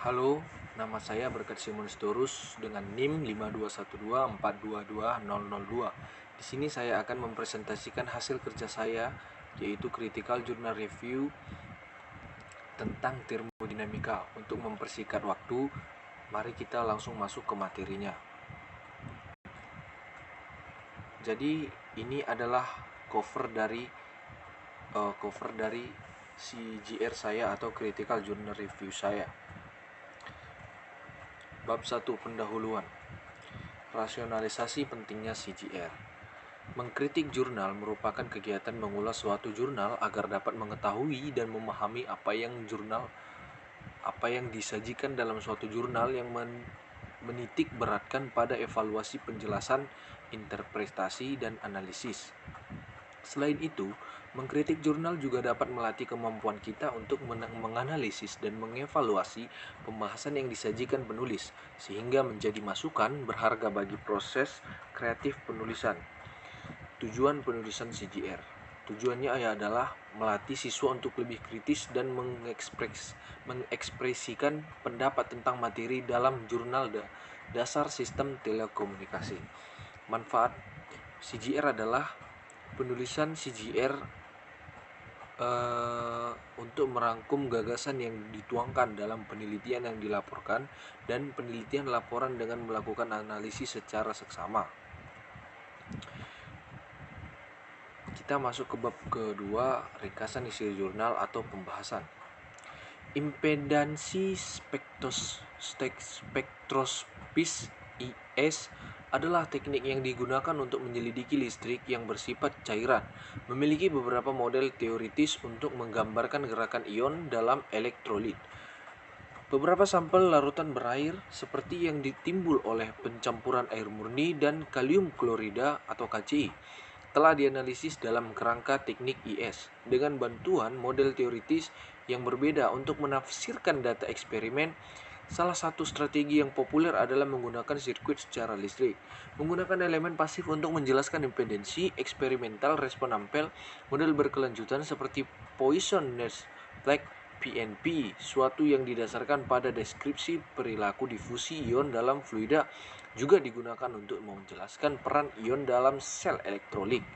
Halo, nama saya Berkat Simonus dengan NIM 5212422002. Di sini saya akan mempresentasikan hasil kerja saya, yaitu Critical Journal Review tentang termodinamika. Untuk mempersingkat waktu, mari kita langsung masuk ke materinya. Jadi ini adalah cover dari CJR saya atau Critical Journal Review saya. Bab 1, pendahuluan. Rasionalisasi pentingnya CJR. Mengkritik jurnal merupakan kegiatan mengulas suatu jurnal agar dapat mengetahui dan memahami apa yang disajikan dalam suatu jurnal yang menitik beratkan pada evaluasi penjelasan, interpretasi, dan analisis. Selain itu, mengkritik jurnal juga dapat melatih kemampuan kita untuk menganalisis dan mengevaluasi pembahasan yang disajikan penulis, sehingga menjadi masukan berharga bagi proses kreatif penulisan. Tujuan penulisan CJR. Tujuannya adalah melatih siswa untuk lebih kritis dan mengekspresikan pendapat tentang materi dalam jurnal dasar sistem telekomunikasi. Manfaat CJR adalah penulisan CJR untuk merangkum gagasan yang dituangkan dalam penelitian yang dilaporkan dan penelitian laporan dengan melakukan analisis secara seksama. Kita masuk ke bab kedua, ringkasan isi jurnal atau pembahasan. Impedansi spektroskopis IS adalah teknik yang digunakan untuk menyelidiki listrik yang bersifat cairan. Memiliki beberapa model teoritis untuk menggambarkan gerakan ion dalam elektrolit. Beberapa sampel larutan berair seperti yang ditimbul oleh pencampuran air murni dan kalium klorida atau KCl telah dianalisis dalam kerangka teknik IS dengan bantuan model teoritis yang berbeda untuk menafsirkan data eksperimen. Salah satu strategi yang populer adalah menggunakan sirkuit secara listrik, menggunakan elemen pasif untuk menjelaskan impedansi eksperimental respon ampel, model berkelanjutan seperti Poisson-Nash-Black PNP, suatu yang didasarkan pada deskripsi perilaku difusi ion dalam fluida, juga digunakan untuk menjelaskan peran ion dalam sel elektrolit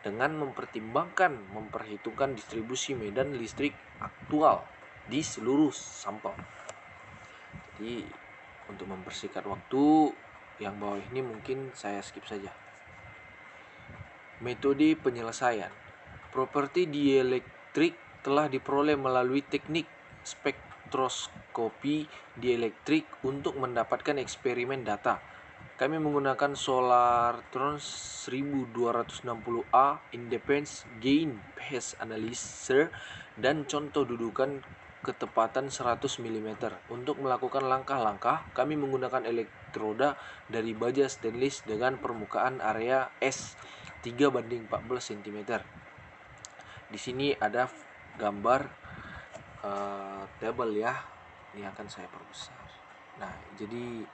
dengan memperhitungkan distribusi medan listrik aktual di seluruh sampel. Jadi untuk mempersingkat waktu, yang bawah ini mungkin saya skip saja. Metode penyelesaian. Properti dielektrik telah diperoleh melalui teknik spektroskopi dielektrik untuk mendapatkan eksperimen data. Kami menggunakan Solartron 1260A Independence Gain Phase Analyzer dan contoh dudukan ketepatan 100 mm. Untuk melakukan langkah-langkah, kami menggunakan elektroda dari baja stainless dengan permukaan area S 3:14 cm. Di sini ada gambar tabel ya. Ini akan saya perbesar. Nah, jadi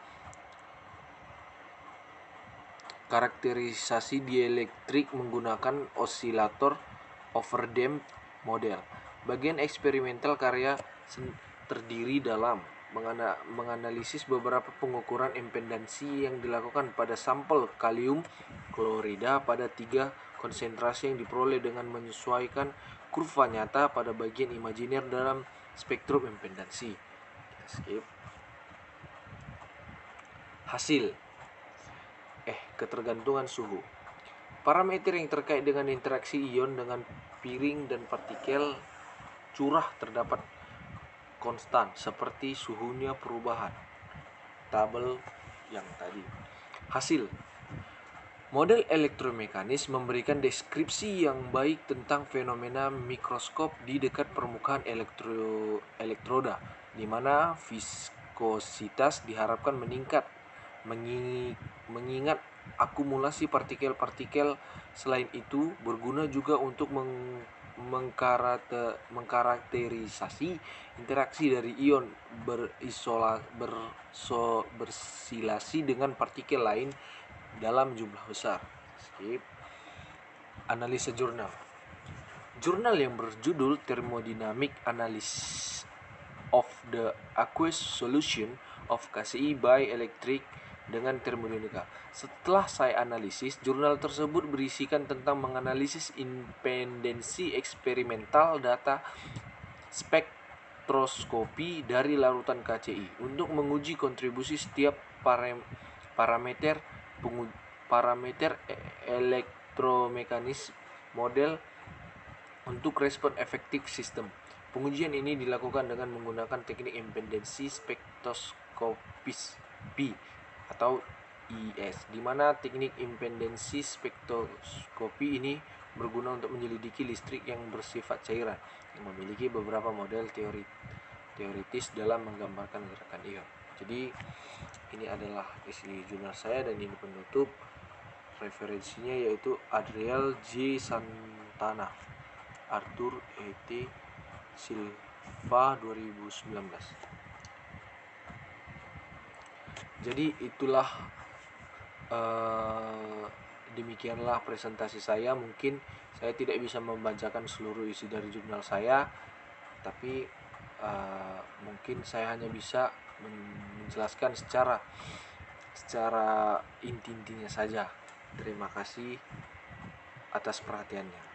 karakterisasi dielektrik menggunakan osilator overdamped model. Bagian eksperimental karya terdiri dalam menganalisis beberapa pengukuran impedansi yang dilakukan pada sampel kalium klorida pada 3 konsentrasi yang diperoleh dengan menyesuaikan kurva nyata pada bagian imajiner dalam spektrum impedansi. Skip. Hasil ketergantungan suhu. Parameter yang terkait dengan interaksi ion dengan piring dan partikel curah terdapat konstan seperti suhunya perubahan. Tabel yang tadi. Hasil. Model elektromekanis memberikan deskripsi yang baik tentang fenomena mikroskop di dekat permukaan elektroda, di mana viskositas diharapkan meningkat mengingat akumulasi partikel-partikel. Selain itu, berguna juga untuk mengkarakterisasi interaksi dari ion bersilasi dengan partikel lain dalam jumlah besar. Skip. Analisa jurnal. Jurnal yang berjudul Thermodynamic Analysis of the aqueous solution of KCI by electric dengan termodinamika. Setelah saya analisis, jurnal tersebut berisikan tentang menganalisis independensi eksperimental data spektroskopi dari larutan KCI untuk menguji kontribusi setiap parameter elektromekanis model untuk respon efektif sistem. Pengujian ini dilakukan dengan menggunakan teknik independensi spektroskopis B atau IS, di mana teknik independensi spektroskopi ini berguna untuk menyelidiki listrik yang bersifat cairan yang memiliki beberapa model teoritis dalam menggambarkan gerakan ion. Jadi ini adalah isi jurnal saya dan ini penutup. Referensinya yaitu Adriel J. Santana, Arthur E.T. Silva 2019. Jadi itulah demikianlah presentasi saya. Mungkin saya tidak bisa membacakan seluruh isi dari jurnal saya, tapi mungkin saya hanya bisa menjelaskan secara inti-intinya saja. Terima kasih atas perhatiannya.